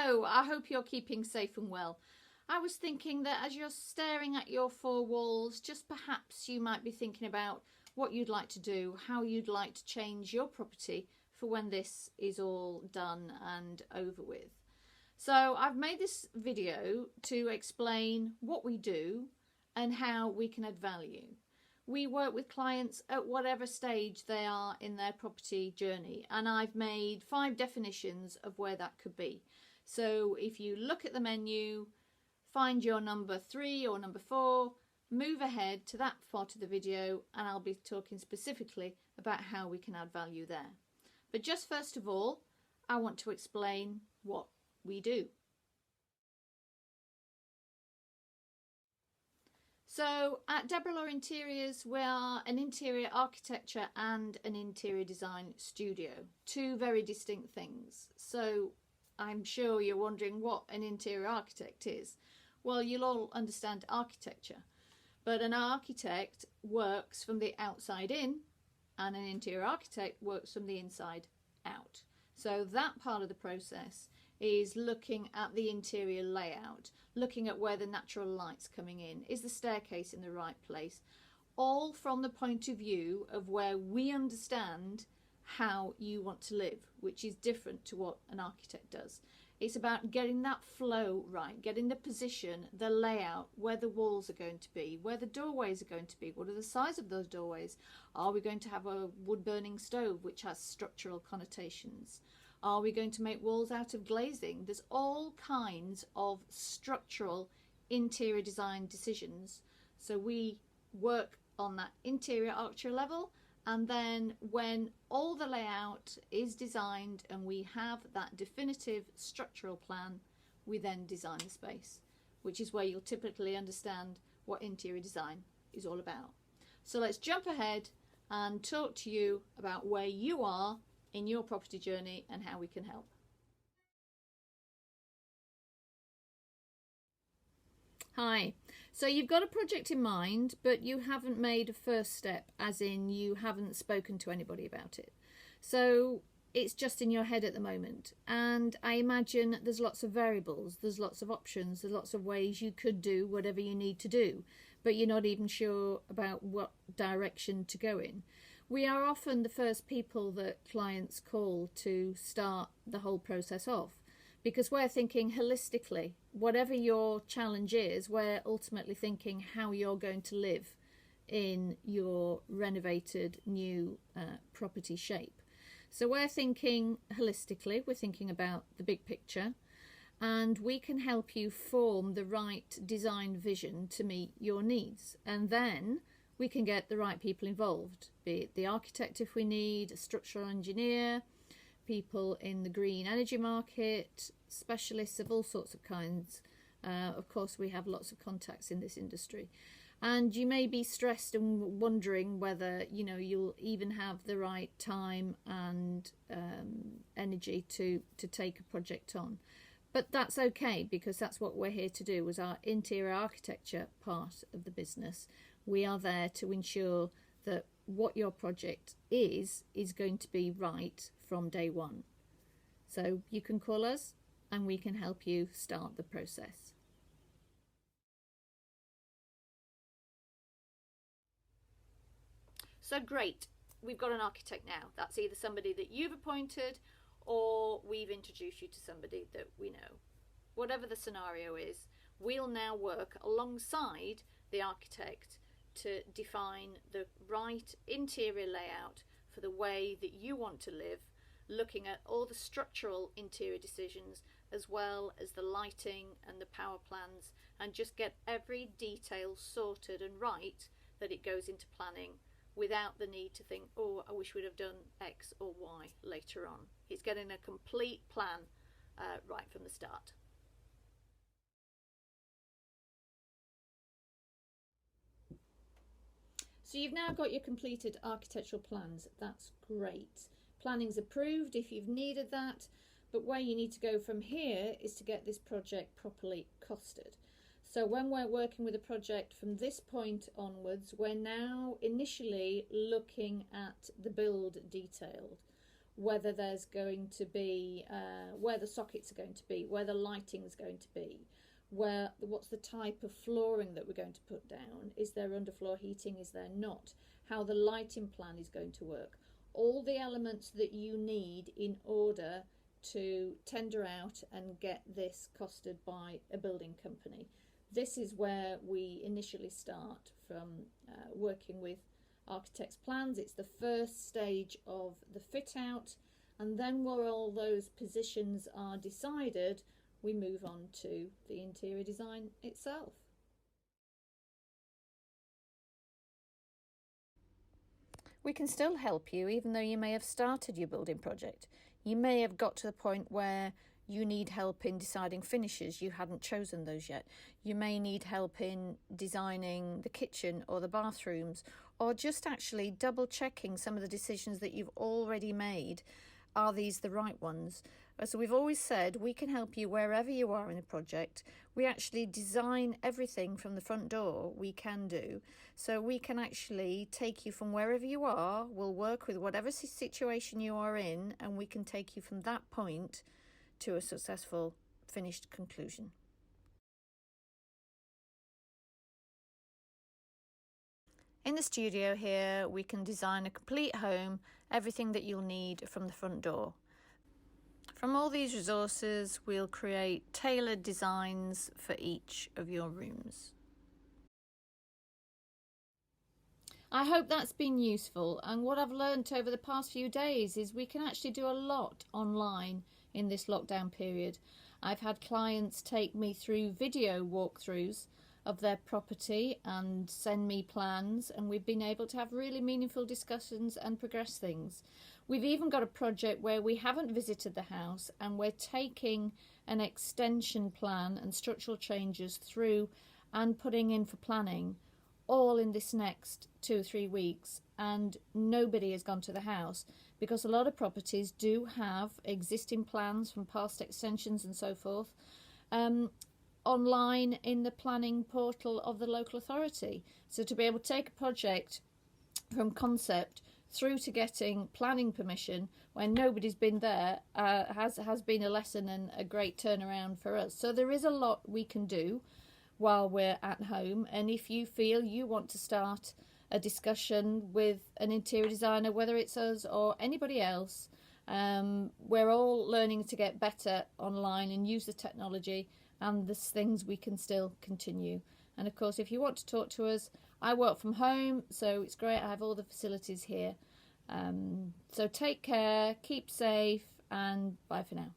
Hello, I hope you're keeping safe and well. I was thinking that as you're staring at your four walls, just perhaps you might be thinking about what you'd like to do, how you'd like to change your property for when this is all done and over with. So I've made this video to explain what we do and how we can add value. We work with clients at whatever stage they are in their property journey, and I've made 5 definitions of where that could be. So if you look at the menu, find your number 3 or number 4, move ahead to that part of the video, and I'll be talking specifically about how we can add value there. But just first of all, I want to explain what we do. So at Deborah Interiors, we are an interior architecture and an interior design studio. 2 very distinct things. So I'm sure you're wondering what an interior architect is. Well, you'll all understand architecture, but an architect works from the outside in and an interior architect works from the inside out. So that part of the process is looking at the interior layout, looking at where the natural light's coming in, is the staircase in the right place, all from the point of view of where we understand how you want to live, which is different to what an architect does. It's about getting that flow right, getting the position, the layout, where the walls are going to be, where the doorways are going to be, what are the size of those doorways, are we going to have a wood burning stove which has structural connotations, are we going to make walls out of glazing? There's all kinds of structural interior design decisions. So we work on that interior architecture level, and then when all the layout is designed and we have that definitive structural plan, we then design the space, which is where you'll typically understand what interior design is all about. So let's jump ahead and talk to you about where you are in your property journey and how we can help. Hi, so you've got a project in mind, but you haven't made a first step, as in you haven't spoken to anybody about it. So it's just in your head at the moment, and I imagine there's lots of variables, there's lots of options, there's lots of ways you could do whatever you need to do, but you're not even sure about what direction to go in. We are often the first people that clients call to start the whole process off, because we're thinking holistically. Whatever your challenge is, we're ultimately thinking how you're going to live in your renovated new property shape. So we're thinking holistically, we're thinking about the big picture, and we can help you form the right design vision to meet your needs. And then we can get the right people involved, be it the architect if we need, a structural engineer, people in the green energy market, specialists of all sorts of kinds. Of course, we have lots of contacts in this industry. And you may be stressed and wondering whether, you'll even have the right time and energy to take a project on. But that's okay, because that's what we're here to do as our interior architecture part of the business. We are there to ensure that what your project is going to be right from day one. So you can call us and we can help you start the process. So great, we've got an architect now. That's either somebody that you've appointed or we've introduced you to somebody that we know. Whatever the scenario is, we'll now work alongside the architect to define the right interior layout for the way that you want to live, looking at all the structural interior decisions as well as the lighting and the power plans, and just get every detail sorted and right that it goes into planning without the need to think, oh, I wish we'd have done X or Y later on. It's getting a complete plan right from the start. So you've now got your completed architectural plans. That's great. Planning's approved if you've needed that, but where you need to go from here is to get this project properly costed. So when we're working with a project from this point onwards, we're now initially looking at the build detailed. whether there's going to be where the sockets are going to be, where the lighting is going to be, what's the type of flooring that we're going to put down, is there underfloor heating, is there not, how the lighting plan is going to work, all the elements that you need in order to tender out and get this costed by a building company. This is where we initially start from working with architect's plans. It's the first stage of the fit out, and then where all those positions are decided, we move on to the interior design itself. We can still help you even though you may have started your building project. You may have got to the point where you need help in deciding finishes. You hadn't chosen those yet. You may need help in designing the kitchen or the bathrooms, or just actually double checking some of the decisions that you've already made. Are these the right ones? So we've always said we can help you wherever you are in the project. We actually design everything from the front door, we can do. So we can actually take you from wherever you are. We'll work with whatever situation you are in, and we can take you from that point to a successful finished conclusion. In the studio here, we can design a complete home, everything that you'll need from the front door. From all these resources, we'll create tailored designs for each of your rooms. I hope that's been useful, and what I've learnt over the past few days is we can actually do a lot online in this lockdown period. I've had clients take me through video walkthroughs of their property and send me plans, and we've been able to have really meaningful discussions and progress things. We've even got a project where we haven't visited the house and we're taking an extension plan and structural changes through and putting in for planning all in this next 2 or 3 weeks, and nobody has gone to the house because a lot of properties do have existing plans from past extensions and so forth online in the planning portal of the local authority. So to be able to take a project from concept through to getting planning permission when nobody's been there has been a lesson and a great turnaround for us. So there is a lot we can do while we're at home, and if you feel you want to start a discussion with an interior designer, whether it's us or anybody else, we're all learning to get better online and use the technology, and there's things we can still continue. And of course, if you want to talk to us, I work from home, so it's great. I have all the facilities here. So take care, keep safe, and bye for now.